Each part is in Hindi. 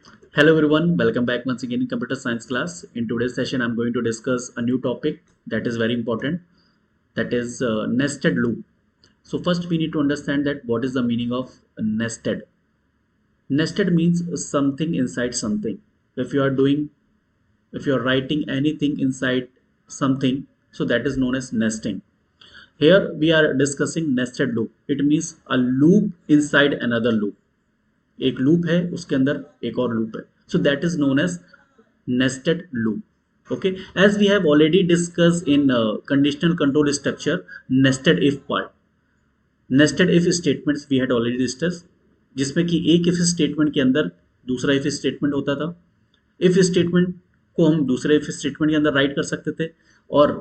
Hello everyone, welcome back once again in computer science class. In today's session, I'm going to discuss a new topic that is very important, that is nested loop. So first we need to understand that what is the meaning of nested. Nested means something inside something. If you are doing, if you are writing anything inside something, so that is known as nesting. Here we are discussing nested loop. It means a loop inside another loop. एक लूप है उसके अंदर एक और लूप है so that is known as nested loop. Okay, as we have already discussed in conditional control structure, nested if part, nested if statements we had already discussed, जिसमें कि एक if statement के अंदर दूसरा if statement होता था. if statement को हम दूसरे if statement के अंदर राइट कर सकते थे और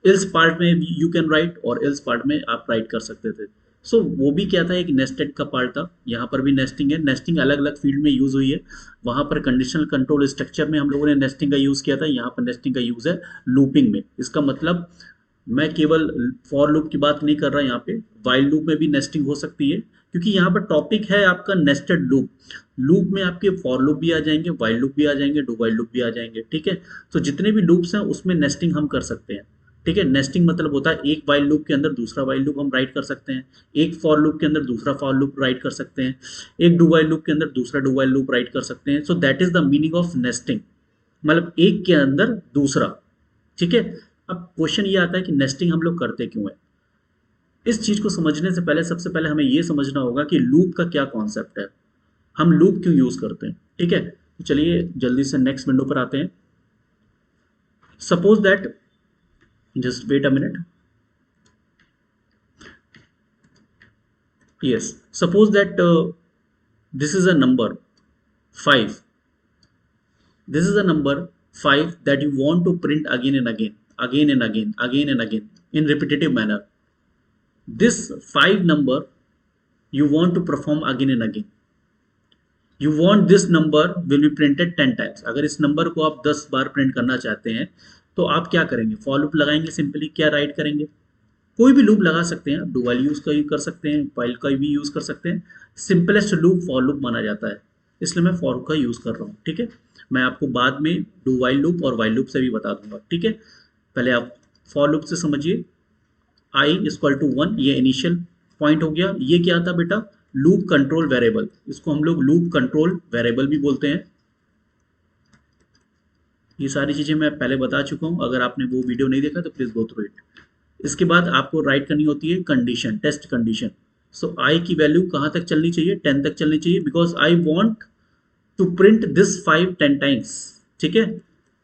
else पार्ट में यू कैन राइट और else पार्ट में आप राइट कर सकते थे. सो वो भी क्या था, एक नेस्टेड का पार्ट था. यहाँ पर भी नेस्टिंग है. नेस्टिंग अलग अलग फील्ड में यूज हुई है. वहाँ पर कंडीशनल कंट्रोल स्ट्रक्चर में हम लोगों ने नेस्टिंग का यूज किया था. यहाँ पर नेस्टिंग का यूज है लूपिंग में. इसका मतलब मैं केवल फॉर लूप की बात नहीं कर रहा यहाँ पे, वाइल लूप में भी नेस्टिंग हो सकती है, क्योंकि यहाँ पर टॉपिक है आपका नेस्टेड लूप. लूप में आपके फॉर लूप भी आ जाएंगे, वाइल लूप भी आ जाएंगे, डू वाइल लूप भी आ जाएंगे. ठीक है, तो जितने भी लूप्स हैं उसमें नेस्टिंग हम कर सकते हैं. ठीक है, नेस्टिंग मतलब होता है एक वाइल लूप के अंदर दूसरा वाइल लूप हम राइट कर सकते हैं, एक फॉर लूप के अंदर दूसरा फॉर लूप राइट कर सकते हैं, एक डू वाइल लूप के अंदर दूसरा डू वाइल लूप राइट कर सकते हैं. सो that is the meaning of nesting, मतलब एक के अंदर दूसरा. ठीक है, अब क्वेश्चन ये आता है कि नेस्टिंग हम लोग करते क्यों है. इस चीज को समझने से पहले सबसे पहले हमें ये समझना होगा कि लूप का क्या कॉन्सेप्ट है, हम लूप क्यों यूज करते हैं. ठीक है, तो चलिए जल्दी से नेक्स्ट विंडो पर आते हैं. Suppose that, just wait a minute. Yes, suppose that this is a number 5. This is a number 5 that you want to print again and again, again and again, again and again, in repetitive manner. This 5 number you want to perform again and again. You want this number will be printed 10 times. अगर इस नंबर को आप 10 बार प्रिंट करना चाहते हैं तो आप क्या करेंगे, फॉर लूप लगाएंगे. सिंपली क्या राइट करेंगे, कोई भी लूप लगा सकते हैं, डू वाइल यूज का यूज कर सकते हैं, वाइल का भी यूज कर सकते हैं. सिंपलेस्ट लूप फॉर लूप माना जाता है, इसलिए मैं फॉर का यूज कर रहा हूँ. ठीक है, मैं आपको बाद में डू वाइल लूप और वाइल लूप से भी बता दूंगा. ठीक है, पहले आप फॉर लूप से समझिए. आई इक्वल टू 1, ये इनिशियल पॉइंट हो गया. ये क्या था बेटा, लूप कंट्रोल वेरिएबल. इसको हम लोग लूप कंट्रोल वेरिएबल भी बोलते हैं. ये सारी चीजें मैं पहले बता चुका हूं, अगर आपने वो वीडियो नहीं देखा तो प्लीज गो थ्रू इट. इसके बाद आपको राइट करनी होती है कंडीशन, टेस्ट कंडीशन. सो आई की वैल्यू कहाँ तक चलनी चाहिए, 10 तक चलनी चाहिए, because I want to print this 5 10 times. ठीक है,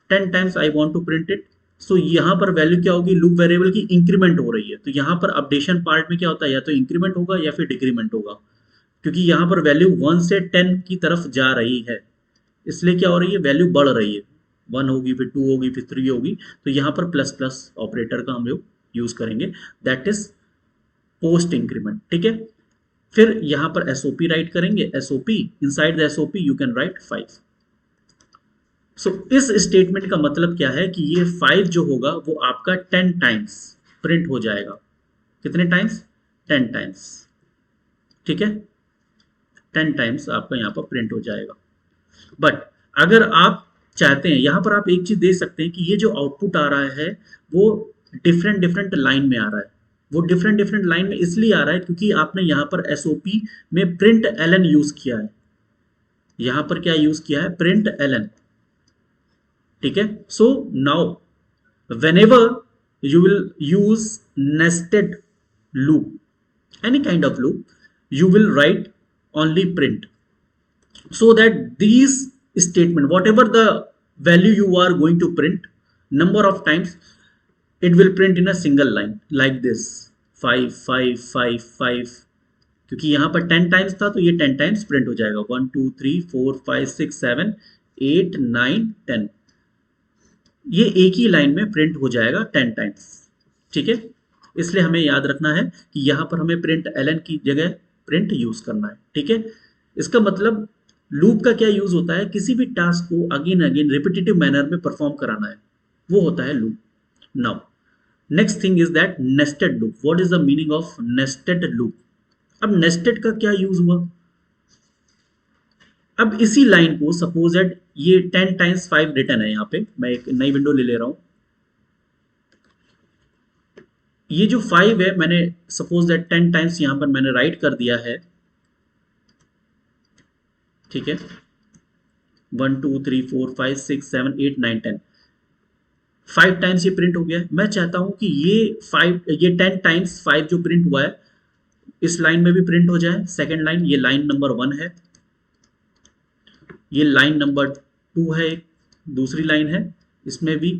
10 times I want to print it. So यहाँ पर वैल्यू क्या होगी, लूप वेरिएबल की इंक्रीमेंट हो रही है. तो यहाँ पर अपडेशन पार्ट में क्या होता है, या तो इंक्रीमेंट होगा या फिर डिक्रीमेंट होगा, क्योंकि यहाँ पर वैल्यू 1 से 10 की तरफ जा रही है, इसलिए क्या हो रही है, वैल्यू बढ़ रही है. 1 होगी, फिर 2 होगी, फिर 3 होगी. तो यहाँ पर प्लस प्लस ऑपरेटर का हम लोग यूज करेंगे, दैट इज पोस्ट इंक्रीमेंट. ठीक है, फिर यहां पर एसओपी राइट करेंगे. SOP, inside the SOP you can write 5. सो इस स्टेटमेंट का मतलब क्या है कि ये 5 जो होगा वो आपका 10 टाइम्स प्रिंट हो जाएगा. कितने टाइम्स, 10 टाइम्स. ठीक है, 10 टाइम्स आपका यहाँ पर प्रिंट हो जाएगा. बट अगर आप चाहते हैं, यहां पर आप एक चीज दे सकते हैं कि ये जो आउटपुट आ रहा है वो डिफरेंट डिफरेंट लाइन में आ रहा है. वो डिफरेंट डिफरेंट लाइन में इसलिए आ रहा है क्योंकि आपने यहां पर एसओपी में प्रिंट एलन यूज किया है. यहां पर क्या यूज किया है, प्रिंट एलन. ठीक है, so now whenever you will use nested loop, any kind of loop, you will write only print, so that these statement, whatever the value you are going to print, number of times it will print in a single line like this, 5 5 5 5. क्योंकि यहाँ पर 10 टाइम्स था तो ये 10 टाइम्स प्रिंट हो जाएगा. 1 2 3 4 5 6 7 8 9 10, ये एक ही लाइन में प्रिंट हो जाएगा 10 टाइम्स. ठीक है, इसलिए हमें याद रखना है कि यहाँ पर हमें प्रिंट एलन की जगह प्रिंट यूज करना है. ठीक है, इसका मतलब लूप का क्या यूज होता है, किसी भी टास्क को अगेन अगेन रिपीटेटिव मैनर में परफॉर्म कराना है, वो होता है loop. Now next thing is that nested loop. What is the meaning of nested loop. अब नेस्टेड का क्या यूज हुआ, अब इसी लाइन को सपोज दैट ये 10 टाइम्स 5 रिटर्न है, यहाँ पे मैं एक नई विंडो ले ले रहा हूं। ये जो 5 है मैंने सपोज दैट 10 टाइम्स यहां पर मैंने राइट कर दिया है, ठीक है। 1 2 3 4 5 6 7 8 9 10, 5 टाइम्स ये प्रिंट हो गया है। मैं चाहता हूं कि ये 10 टाइम्स 5 जो प्रिंट हुआ है इस लाइन में भी प्रिंट हो जाए। सेकेंड लाइन, ये लाइन नंबर 1 है, ये लाइन नंबर 2 है, एक दूसरी लाइन है, इसमें भी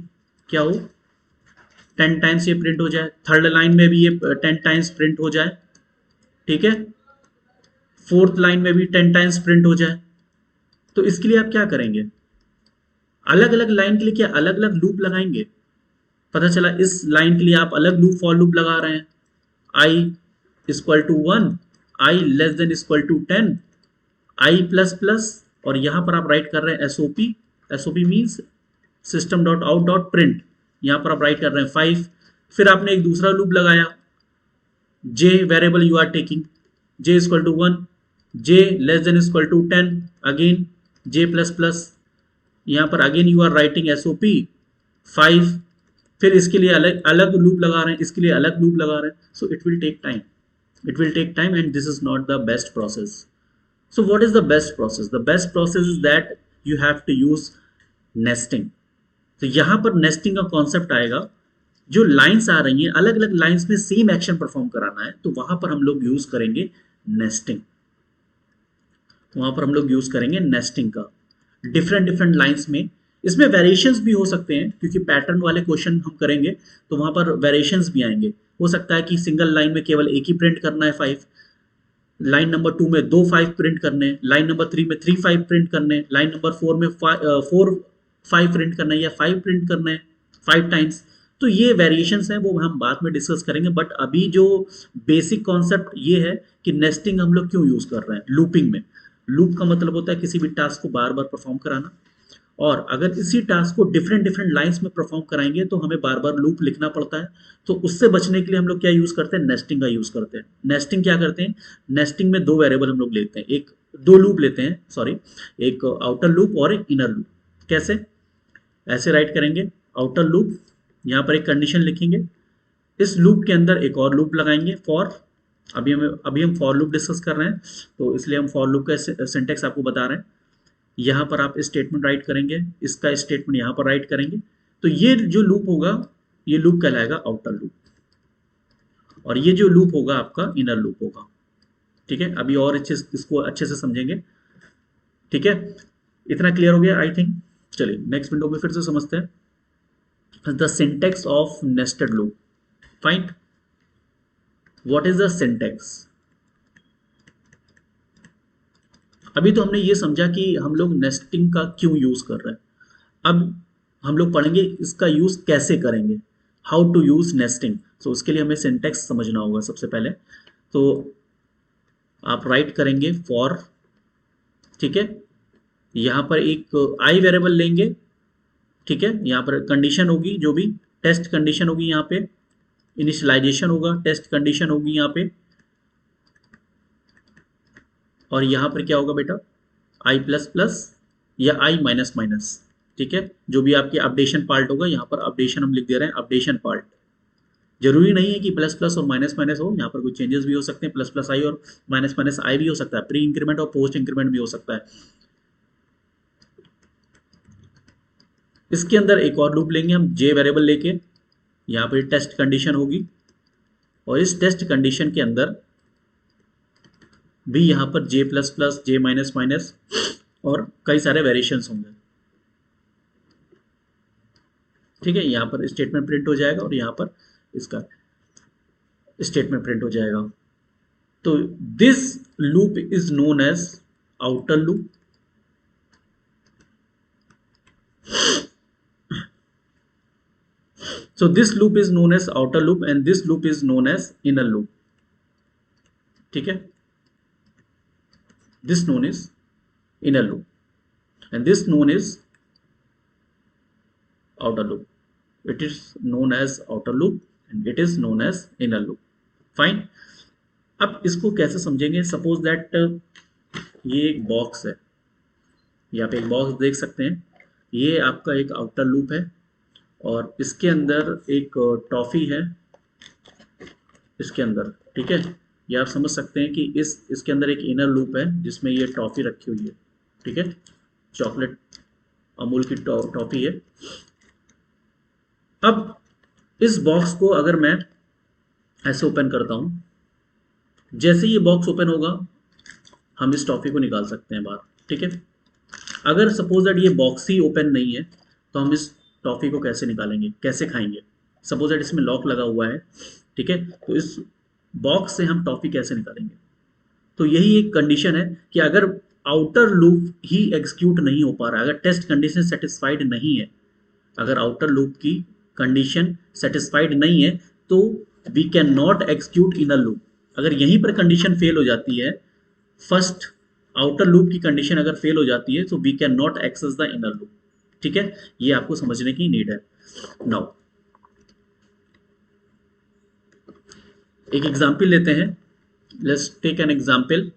क्या हो 10 टाइम्स ये प्रिंट हो जाए। थर्ड लाइन में भी ये 10 टाइम्स प्रिंट हो जाए, ठीक है। फोर्थ लाइन में भी 10 टाइम्स प्रिंट हो जाए। तो इसके लिए आप क्या करेंगे, अलग अलग लाइन के लिए क्या अलग अलग लूप लगाएंगे। पता चला इस लाइन के लिए आप अलग लूप फॉर लूप लगा रहे हैं, I equal to 1, I less than equal to 10, I plus plus, और यहां पर आप राइट कर रहे हैं SOP. SOP means system dot out dot print, यहां पर आप राइट कर रहे हैं 5। फिर आपने एक दूसरा लूप लगाया, J variable you are taking, J equal to 1, J less than equal to 10, again J plus plus, यहां पर again you are writing SOP 5। फिर इसके लिए अलग अलग लूप लगा रहे हैं, इसके लिए अलग लूप लगा रहे हैं। So it will take time, it will take time and this is not the best process. So what is the best process? The best process is that you have to use nesting. तो यहां पर नेस्टिंग का कॉन्सेप्ट आएगा, जो लाइंस आ रही हैं अलग अलग लाइंस में सेम एक्शन परफॉर्म कराना है, तो वहां पर हम लोग यूज करेंगे नेस्टिंग। वहां पर हम लोग यूज करेंगे नेस्टिंग का डिफरेंट डिफरेंट लाइंस में। इसमें वेरिएशंस भी हो सकते हैं, क्योंकि पैटर्न वाले क्वेश्चन हम करेंगे तो वहां पर वेरिएशंस भी आएंगे। हो सकता है कि सिंगल लाइन में केवल एक ही प्रिंट करना है 5, लाइन नंबर 2 में 2 5 प्रिंट करने, लाइन नंबर 3 में 3 5 प्रिंट करने, लाइन नंबर 4 में 4 5 प्रिंट करना है, या 5 प्रिंट करना है 5 टाइम्स। तो ये वेरिएशंस हैं, वो हम बाद में डिस्कस करेंगे। बट अभी जो बेसिक कॉन्सेप्ट ये है कि नेस्टिंग हम लोग क्यों यूज कर रहे हैं लूपिंग में। लूप का मतलब होता है किसी भी टास्क को बार बार परफॉर्म कराना, और अगर इसी टास्क को डिफरेंट डिफरेंट लाइंस में परफॉर्म कराएंगे तो हमें बार बार लूप लिखना पड़ता है। तो उससे बचने के लिए हम लोग क्या यूज करते हैं, नेस्टिंग का यूज करते हैं। नेस्टिंग क्या करते हैं, नेस्टिंग में दो वेरिएबल हम लोग लेते हैं, एक दो लूप लेते हैं, सॉरी, एक आउटर लूप और एक इनर लूप। कैसे, ऐसे राइट करेंगे, आउटर लूप, यहाँ पर एक कंडीशन लिखेंगे, इस लूप के अंदर एक और लूप लगाएंगे फॉर। अभी हम फॉर लूप डिस्कस कर रहे हैं, तो इसलिए हम फॉर लूप का सिंटेक्स आपको बता रहे हैं। यहाँ पर आप स्टेटमेंट राइट करेंगे, इसका स्टेटमेंट यहाँ पर राइट करेंगे। तो ये जो लूप होगा, ये लूप कहलाएगा आउटर लूप, और ये जो लूप होगा आपका इनर लूप होगा। ठीक है, अभी और इसको अच्छे से समझेंगे। ठीक है, इतना क्लियर हो गया आई थिंक। चलिए नेक्स्ट विंडो में फिर से समझते हैं the syntax of nested loop. Fine, what is the syntax. अभी तो हमने ये समझा कि हम लोग नेस्टिंग का क्यों यूज कर रहे हैं, अब हम लोग पढ़ेंगे इसका यूज कैसे करेंगे, हाउ टू यूज नेस्टिंग। सो उसके लिए हमें सिंटेक्स समझना होगा सबसे पहले। तो आप राइट करेंगे फॉर, ठीक है, यहाँ पर एक आई वेरिएबल लेंगे, ठीक है, यहाँ पर कंडीशन होगी, जो भी टेस्ट कंडीशन होगी, यहाँ पे इनिशियलाइजेशन होगा, टेस्ट कंडीशन होगी यहाँ पे, और यहाँ पर क्या होगा बेटा, आई प्लस प्लस या आई माइनस माइनस। ठीक है, जो भी आपके अपडेशन पार्ट होगा, यहाँ पर अपडेशन हम लिख दे रहे हैं, अपडेशन पार्ट। जरूरी नहीं है कि प्लस प्लस और माइनस माइनस हो, यहाँ पर कुछ चेंजेस भी हो सकते हैं, प्लस प्लस आई और माइनस माइनस आई भी हो सकता है, प्री इंक्रीमेंट और पोस्ट इंक्रीमेंट भी हो सकता है। इसके अंदर एक और लूप लेंगे हम, जे वेरिएबल लेके, यहाँ पर टेस्ट कंडीशन होगी, और इस टेस्ट कंडीशन के अंदर भी यहाँ पर जे प्लस प्लस, जे माइनस माइनस और कई सारे वेरिएशंस होंगे। ठीक है, यहाँ पर स्टेटमेंट प्रिंट हो जाएगा और यहाँ पर इसका स्टेटमेंट प्रिंट हो जाएगा। तो this loop is known as outer loop, so this loop is known as outer loop and this loop is known as inner loop. ठीक है, this known is inner loop and this known is outer loop. It is known as outer loop and it is known as inner loop. Fine. अब इसको कैसे समझेंगे, सपोज दैट ये एक बॉक्स है, यहाँ पे एक बॉक्स देख सकते हैं, ये आपका एक आउटर लूप है और इसके अंदर एक टॉफी है इसके अंदर, ठीक है। ये आप समझ सकते हैं कि इसके अंदर एक इनर लूप है जिसमें ये टॉफी रखी हुई है, ठीक है। चॉकलेट अमूल की टॉफी है। अब इस बॉक्स को अगर मैं ऐसे ओपन करता हूं, जैसे ये बॉक्स ओपन होगा हम इस टॉफी को निकाल सकते हैं बाहर, ठीक है। अगर सपोज दैट ये बॉक्स ही ओपन नहीं है तो हम इस टॉफी को कैसे निकालेंगे, कैसे खाएंगे। सपोज दैट इसमें लॉक लगा हुआ है, ठीक है, तो इस बॉक्स से हम टॉफी कैसे निकालेंगे। तो यही एक कंडीशन है कि अगर आउटर लूप ही एग्जीक्यूट नहीं हो पा रहा है, अगर टेस्ट कंडीशन सेटिस्फाइड नहीं है, अगर आउटर लूप की कंडीशन सेटिस्फाइड नहीं है तो we can not execute inner loop. अगर यहीं पर कंडीशन फेल हो जाती है, फर्स्ट आउटर लूप की कंडीशन अगर फेल हो जाती है तो we can not access the inner loop, ठीक है। ये आपको समझने की नीड है। नाउ एक एग्जाम्पल लेते हैं, let's take an example.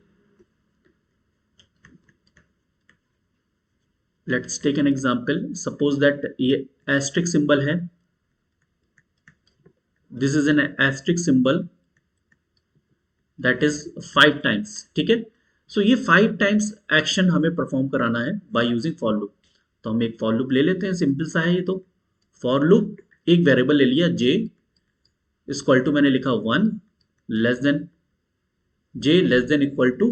Let's take an example, suppose that ये एस्ट्रिक सिंबल है, this is an asterisk symbol that is 5 times, ठीक है। सो ये 5 टाइम्स एक्शन हमें परफॉर्म कराना है बाय यूजिंग फॉर लूप। तो हम एक फॉर लूप ले लेते हैं, सिंपल सा है ये। तो फॉर लूप, एक वेरिएबल ले लिया j, इक्वल टू मैंने लिखा 1, less than j less than equal to,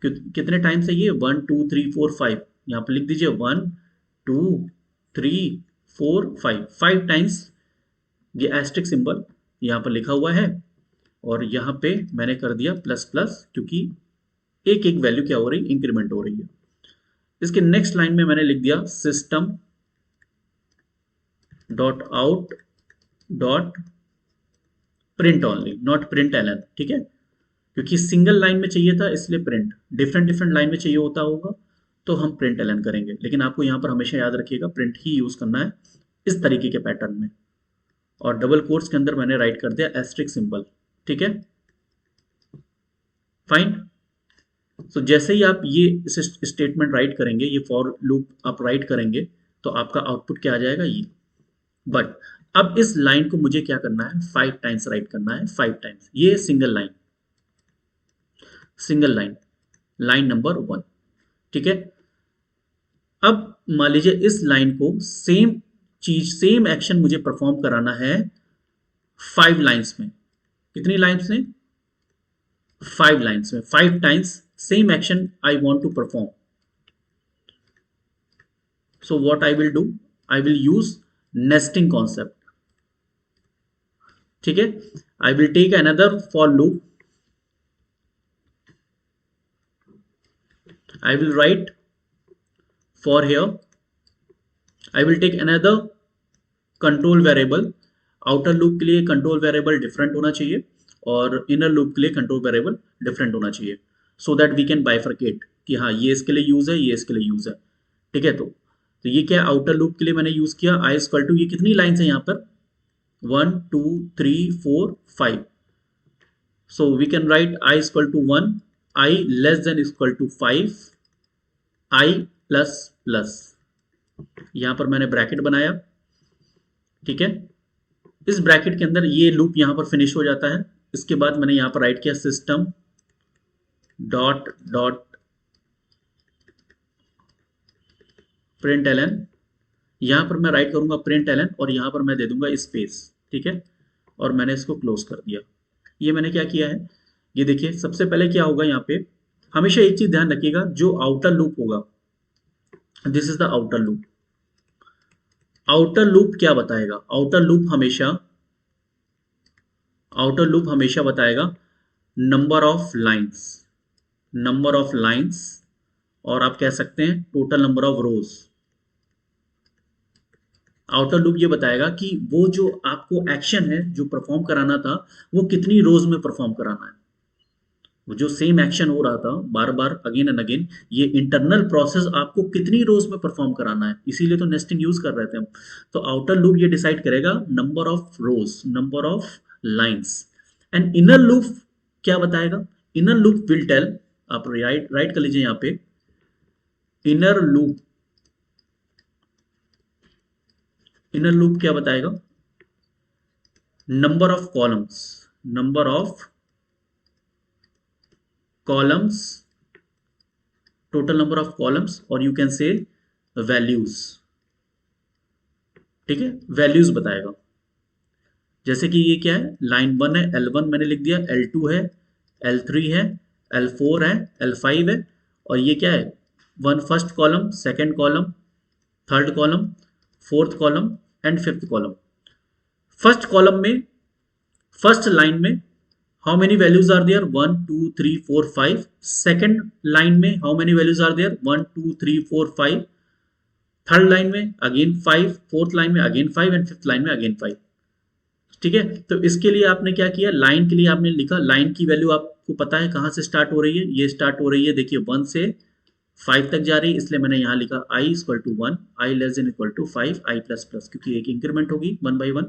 कितने टाइम्स है ये, 1 2 3 4 5, यहाँ पर लिख दीजिए 1 2 3 4 5, 5 टाइम्स ये एस्ट्रिक सिंबल यहाँ पर लिखा हुआ है और यहाँ पे मैंने कर दिया प्लस प्लस, क्योंकि एक एक वैल्यू क्या हो रही, इंक्रीमेंट हो रही है। इसके नेक्स्ट लाइन में मैंने लिख दिया system dot out dot print only, not print L N, ठीक है, क्योंकि सिंगल लाइन में चाहिए था इसलिए प्रिंट, डिफरेंट डिफरेंट लाइन में चाहिए होता होगा तो हम प्रिंट एलन करेंगे। लेकिन आपको यहाँ पर हमेशा याद रखिएगा प्रिंट ही यूज करना है इस तरीके के पैटर्न में। और डबल कोट्स के अंदर मैंने राइट कर दिया एस्ट्रिक सिंबल, ठीक है, फाइन। तो जैसे ही आप ये स्टेटमेंट राइट करेंगे, ये फॉर लूप आप राइट करेंगे तो आपका आउटपुट क्या आ जाएगा, ये। बट अब इस लाइन को मुझे क्या करना है, 5 टाइम्स राइट करना है, 5 टाइम्स। ये single line, single line, line number 1, ठीक है। अब मान लीजिए इस लाइन को सेम चीज, सेम एक्शन मुझे परफॉर्म कराना है 5 लाइंस में। कितनी लाइंस में, 5 लाइंस में, 5 times same action I want to perform. So what I will do, I will use nesting concept, ठीक है। I will take another for loop, I will write for here, I will take another control variable। Outer loop के लिए कंट्रोल वेरिएबल डिफरेंट होना चाहिए और इनर लूप के लिए कंट्रोल वेरिएबल डिफरेंट होना चाहिए, so that we can bifurcate कि हाँ ये इसके लिए यूज है, ये इसके लिए यूज है, ठीक है। तो ये क्या आउटर लूप के लिए मैंने यूज किया आई इक्वल टू, ये कितनी लाइन है यहाँ पर, 1 2 3 4 5। So we can write i equal to 1, I less than equal to 5, I plus plus, यहां पर मैंने ब्रैकेट बनाया, ठीक है। इस ब्रैकेट के अंदर ये लूप यहां पर फिनिश हो जाता है। इसके बाद मैंने यहां पर राइट किया system dot dot print L N, यहां पर मैं राइट करूंगा प्रिंट एलन और यहां पर मैं दे दूंगा स्पेस, ठीक है, और मैंने इसको क्लोज कर दिया। ये मैंने क्या किया है, ये देखिए सबसे पहले क्या होगा यहाँ पे, हमेशा एक चीज ध्यान रखिएगा, जो आउटर लूप होगा, this is the outer loop. Outer loop क्या बताएगा, आउटर लूप हमेशा बताएगा number of lines, number of lines, और आप कह सकते हैं total number of rose. Outer loop ये बताएगा कि वो जो आपको एक्शन है जो परफॉर्म कराना था वो कितनी रोज में परफॉर्म कराना है। वो जो सेम एक्शन हो रहा था बार बार अगेन एंड अगेन, ये इंटरनल प्रोसेस आपको कितनी रोज में परफॉर्म कराना है, इसीलिए तो नेस्टिंग यूज कर रहे थे हम। तो आउटर लूप ये डिसाइड करेगा number of rose, number of lines. And inner loop क्या बताएगा, इनर लूप विल टेल, आप राइट कर लीजिए यहाँ पे, इनर लूप, इनर लूप क्या बताएगा? Number of columns, number of columns, total number of columns, और यू कैन से वैल्यूज। ठीक है, वैल्यूज बताएगा। जैसे कि ये क्या है, लाइन 1 है, L1 मैंने लिख दिया, L2 है, L3 है, L4 है, L5 है, और ये क्या है, one first column, second column, third column, fourth column and fifth column. First column में, फर्स्ट लाइन में how many values are there, 1 2 3 4 5। Second line में how many values are there, 1 2 3 4 5। Third line में अगेन 5, फोर्थ लाइन में अगेन 5 एंड फिफ्थ लाइन में अगेन 5। ठीक है, तो इसके लिए आपने क्या किया, लाइन के लिए आपने लिखा, लाइन की वैल्यू आपको पता है कहां से स्टार्ट हो रही है, ये स्टार्ट हो रही है देखिए 1 से 5 तक जा रही है, इसलिए मैंने यहां लिखा i equal to 1, I less than equal to 5, I plus plus, क्योंकि एक इंक्रीमेंट होगी 1 by 1।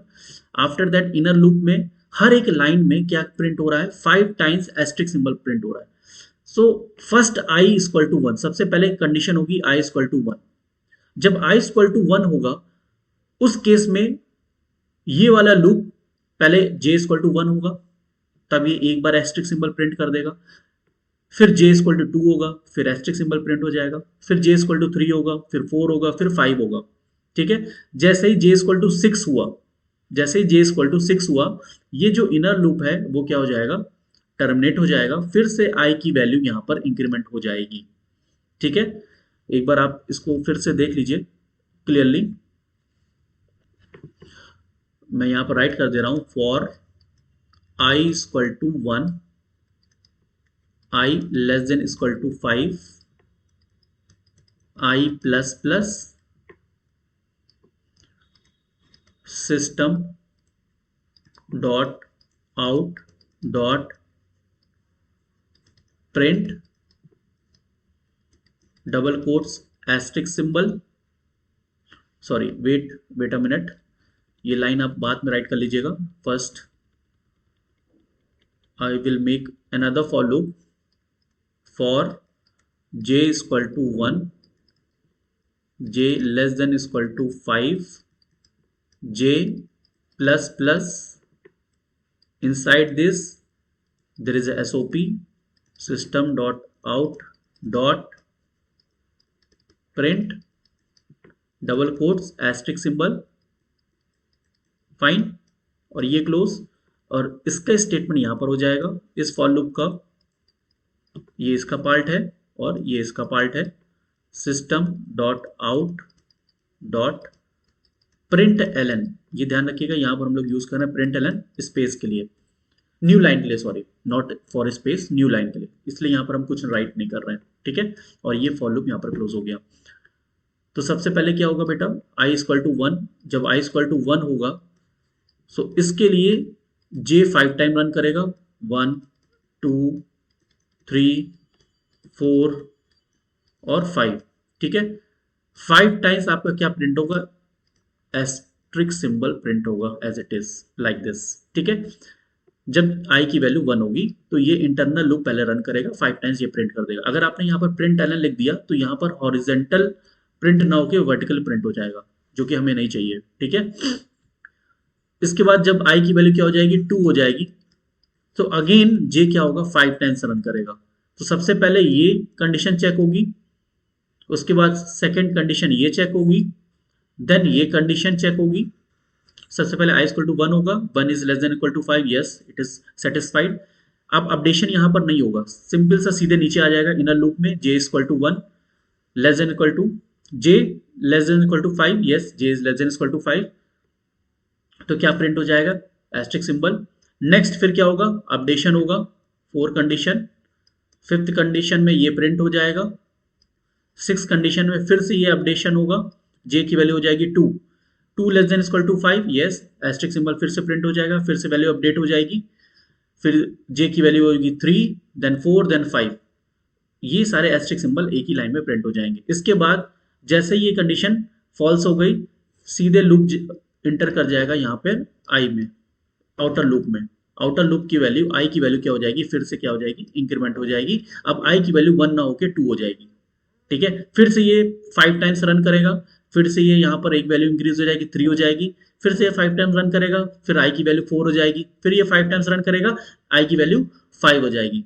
After that inner loop में हर एक लाइन में क्या प्रिंट हो रहा है, 5 टाइम्स एस्ट्रिक सिंबल प्रिंट हो रहा है। So first i equal to 1, सबसे पहले कंडीशन होगी i इक्वल टू 1। जब i इक्वल टू 1 होगा, उस केस में ये वाला लूप पहले j इक्वल टू 1 होगा, तब ये एक बार एस्ट्रिक सिंबल प्रिंट कर देगा। फिर j इक्वल टू 2 होगा, फिर एस्ट्रिक सिंबल प्रिंट हो जाएगा। फिर j इक्वल टू 3 होगा, फिर 4 होगा, फिर 5 होगा। ठीक है, जैसे ही j इक्वल टू 6 हुआ, जैसे ही j इक्वल टू 6 हुआ, ये जो इनर लूप है वो क्या हो जाएगा, टर्मिनेट हो जाएगा। फिर से i की वैल्यू यहां पर इंक्रीमेंट हो जाएगी। ठीक है, एक बार आप इसको फिर से देख लीजिए क्लियरली। मैं यहां पर राइट कर दे रहा हूं, for i equal to 1, i less than equal to 5, i plus plus system dot out dot print double quotes asterisk symbol, sorry wait a minute, ये लाइन आप बाद में राइट कर लीजिएगा। First I will make another for loop for j equal to 1, j less than equal to 5, j plus plus, inside this there is a SOP, system dot out dot print double quotes asterisk symbol, fine, और ये क्लोज, और इसका स्टेटमेंट यहां पर हो जाएगा इस फॉर लूप का। ये इसका पार्ट है और ये इसका पार्ट है, system dot out dot print L N. ये ध्यान रखिएगा, यहां पर हम लोग यूज कर रहे हैं प्रिंट एलन स्पेस के लिए, न्यू लाइन के लिए, sorry not for space, new line के लिए, इसलिए यहां पर हम कुछ राइट नहीं कर रहे हैं। ठीक है, और ये फॉर लूप यहां पर क्लोज हो गया। तो सबसे पहले क्या होगा बेटा, i इक्वल टू 1, जब i इक्वल टू 1 होगा, सो इसके लिए j 5 टाइम रन करेगा, 1 2 3 4 और 5। ठीक है, 5 टाइम्स आपका क्या प्रिंट होगा, एस्ट्रिक सिंबल प्रिंट होगा as it is like this. ठीक है, जब i की वैल्यू 1 होगी तो ये इंटरनल लूप पहले रन करेगा, 5 टाइम्स ये प्रिंट कर देगा। अगर आपने यहाँ पर प्रिंट एलन लिख दिया तो यहाँ पर हॉरिजेंटल प्रिंट ना होकर वर्टिकल प्रिंट हो जाएगा, जो कि हमें नहीं चाहिए। ठीक है, इसके बाद जब i की वैल्यू क्या हो जाएगी, 2 हो जाएगी, तो अगेन j क्या होगा, 5 टाइम्स रन करेगा। तो सबसे पहले ये कंडीशन चेक होगी, उसके बाद सेकेंड कंडीशन ये चेक होगी, देन ये कंडीशन चेक होगी। सबसे पहले i इक्वल टू 1 होगा, 1 is less than equal to 5, yes it is satisfied. अब अपडेशन यहां पर नहीं होगा, सिंपल सा सीधे नीचे आ जाएगा इनर लूप में, j equal to 1 less than equal to, j less than equal to 5, yes j is less than equal to 5, तो क्या प्रिंट हो जाएगा, एस्ट्रिक सिंबल। नेक्स्ट फिर क्या होगा, अपडेशन होगा, 4 कंडीशन, 5th कंडीशन में ये प्रिंट हो जाएगा, 6th कंडीशन में फिर से ये अपडेशन होगा, j की वैल्यू हो जाएगी 2, 2 less than equal to 5, yes asterisk symbol फिर से प्रिंट हो जाएगा, फिर से वैल्यू अपडेट हो जाएगी, फिर j की वैल्यू होगी 3, देन 4, देन 5, ये सारे एस्ट्रिक सिंबल एक ही लाइन में प्रिंट हो जाएंगे। इसके बाद जैसे ये कंडीशन फॉल्स हो गई, सीधे लूप इंटर कर जाएगा यहाँ पे i में, आउटर लूप में। आउटर लूप की वैल्यू, i की वैल्यू क्या हो जाएगी, फिर से क्या हो जाएगी, इंक्रीमेंट हो जाएगी। अब i की वैल्यू 1 ना होकर 2 हो जाएगी। ठीक है, फिर से ये 5 टाइम्स रन करेगा, फिर से ये यहाँ पर एक वैल्यू इंक्रीज हो जाएगी 3 हो जाएगी, फिर से ये 5 टाइम्स रन करेगा, फिर आई की वैल्यू 4 हो जाएगी, फिर ये 5 टाइम्स रन करेगा, आई की वैल्यू 5 हो जाएगी,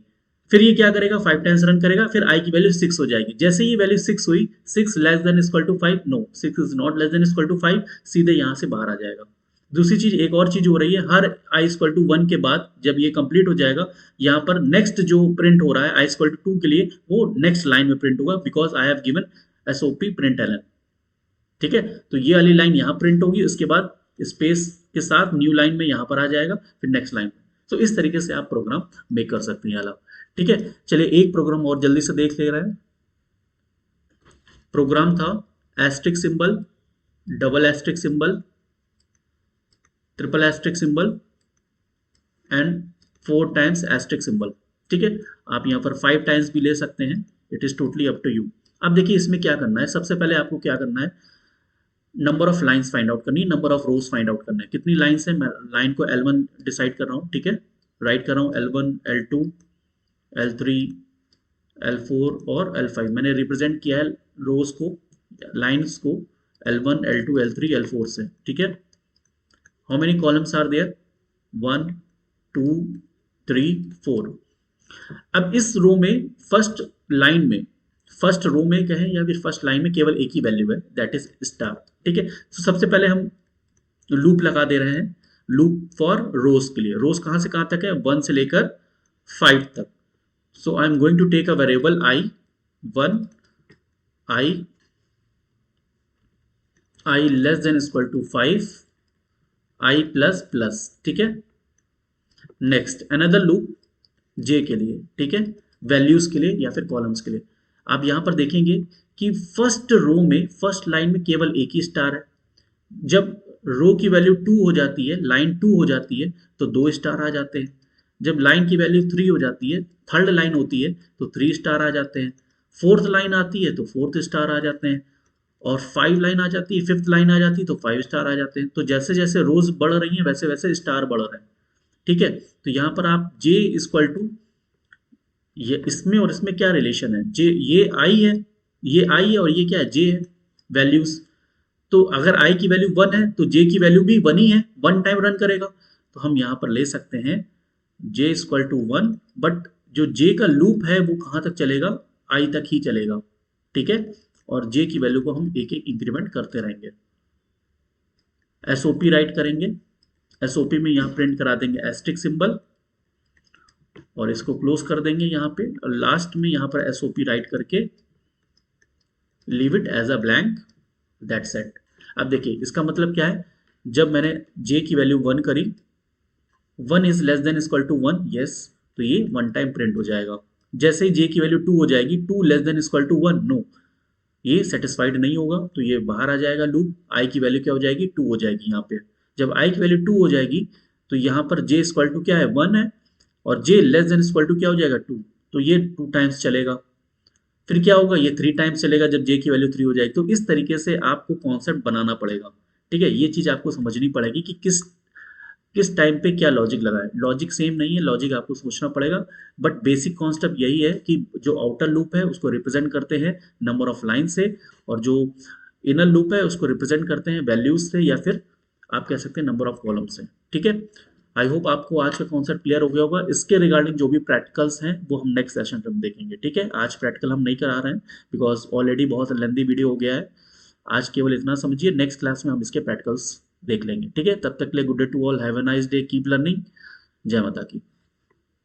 फिर ये क्या करेगा 5 टाइम्स रन करेगा, फिर आई की वैल्यू 6 हो जाएगी। जैसे ये वैल्यू 6 हुई, 6 less than equal to 5, no 6 is not less than equal to 5, सीधे यहाँ से बाहर आ जाएगा। दूसरी चीज, एक और चीज हो रही है, हर आई इक्वल टू 1 के बाद जब ये कंप्लीट हो जाएगा, यहाँ पर नेक्स्ट जो प्रिंट हो रहा है आई इक्वल टू 2 के लिए, वो नेक्स्ट लाइन में प्रिंट होगा, because I have given SOP print L N. ठीक है, तो ये वाली लाइन यहाँ प्रिंट होगी, उसके बाद स्पेस के साथ न्यू लाइन में यहाँ पर आ जाएगा, फिर नेक्स्ट लाइन में। तो इस तरीके से आप प्रोग्राम मेक कर सकते हैं अलग। ठीक है, चलिए एक प्रोग्राम और जल्दी से देख ले रहे हैं। प्रोग्राम था asterisk symbol, double asterisk symbol, triple asterisk symbol and 4 times asterisk symbol. ठीक है, आप यहाँ पर 5 टाइम्स भी ले सकते हैं, it is totally up to you. अब देखिए इसमें क्या करना है, सबसे पहले आपको क्या करना है, number of lines find out करनी है, number of rose find out करना है। कितनी लाइंस है, मैं लाइन को L1 डिसाइड कर रहा हूँ। ठीक है, राइट कर रहा हूँ L1, L2, L3, L4 और L5। मैंने रिप्रेजेंट किया है रोज को, लाइंस को L1, L2, L3, L4 से। ठीक है, how many columns are there, 1 2 3 4। अब इस रो में फर्स्ट लाइन में, फर्स्ट रो में कहें या फिर फर्स्ट लाइन में केवल एक ही वैल्यू है, दैट इज स्टार। ठीक है, तो सबसे पहले हम लूप लगा दे रहे हैं, लूप फॉर रोज के लिए। रोज कहां से कहां तक है, 1 से लेकर 5 तक। So I am going to take a variable I 1, I less than equal to 5, I plus plus. ठीक है, नेक्स्ट अनदर लूप जे के लिए। ठीक है, वैल्यूज के लिए या फिर कॉलम्स के लिए। आप यहां पर देखेंगे कि फर्स्ट रो में, फर्स्ट लाइन में केवल एक ही स्टार है। जब रो की वैल्यू 2 हो जाती है, लाइन 2 हो जाती है, तो 2 स्टार आ जाते हैं। जब लाइन की वैल्यू 3 हो जाती है, थर्ड लाइन होती है, तो 3 स्टार आ जाते हैं। फोर्थ लाइन आती है तो 4th स्टार आ जाते हैं, और 5 लाइन आ जाती है, 5th लाइन आ जाती है तो 5 स्टार आ जाते हैं। तो जैसे जैसे रोज बढ़ रही हैं वैसे वैसे स्टार बढ़ रहे हैं। ठीक है, तो यहां पर आप जे इक्वल टू, ये इसमें और इसमें क्या रिलेशन है, जे ये आई है, ये आई है और ये क्या है, जे है वैल्यूज। तो अगर आई की वैल्यू 1 है तो जे की वैल्यू भी 1 ही है, 1 टाइम रन करेगा। तो हम यहां पर ले सकते हैं जे इक्वल टू 1, बट जो जे का लूप है वो कहां तक चलेगा, आई तक ही चलेगा। ठीक है, और जे की वैल्यू को हम एक एक इंक्रीमेंट करते रहेंगे। एसओपी राइट करेंगे, एसओपी में यहां प्रिंट करा देंगे एस्ट्रिक सिंबल, और इसको क्लोज कर देंगे यहाँ पे, और लास्ट में यहाँ पर एसओपी राइट करके leave it as a blank, that's it. अब देखिए इसका मतलब क्या है, जब मैंने j की वैल्यू 1 करी, 1 is less than equal to 1, yes, तो ये 1 टाइम प्रिंट हो जाएगा। जैसे ही j की वैल्यू 2 हो जाएगी, 2 less than equal to 1, no, ये सेटिस्फाइड नहीं होगा, तो ये बाहर आ जाएगा लूप। i की वैल्यू क्या हो जाएगी, 2 हो जाएगी यहाँ पे। जब i की वैल्यू 2 हो जाएगी तो यहाँ पर j इक्वल टू क्या है, 1 है, और j less than equal to क्या हो जाएगा, 2, तो ये 2 टाइम्स चलेगा। फिर क्या होगा, ये 3 टाइम्स चलेगा जब j की वैल्यू 3 हो जाएगी। तो इस तरीके से आपको कॉन्सेप्ट बनाना पड़ेगा। ठीक है, ये चीज आपको समझनी पड़ेगी कि किस किस टाइम पे क्या लॉजिक लगा है। लॉजिक सेम नहीं है, लॉजिक आपको सोचना पड़ेगा, बट बेसिक कॉन्सेप्ट यही है कि जो आउटर लूप है उसको रिप्रेजेंट करते हैं नंबर ऑफ लाइन से, और जो इनर लूप है उसको रिप्रेजेंट करते हैं वैल्यूज से, या फिर आप कह सकते हैं नंबर ऑफ कॉलम से। ठीक है, आई होप आपको आज का कॉन्सेप्ट क्लियर हो गया होगा। इसके रिगार्डिंग जो भी प्रैक्टिकल्स हैं वो हम नेक्स्ट सेशन में देखेंगे। ठीक है, आज प्रैक्टिकल हम नहीं करा रहे हैं बिकॉज ऑलरेडी बहुत लेंदी वीडियो हो गया है। आज केवल इतना समझिए, नेक्स्ट क्लास में हम इसके प्रैक्टिकल्स देख लेंगे। ठीक है, तब तक के लिए good day to all, have a nice day, keep learning, जय माता की।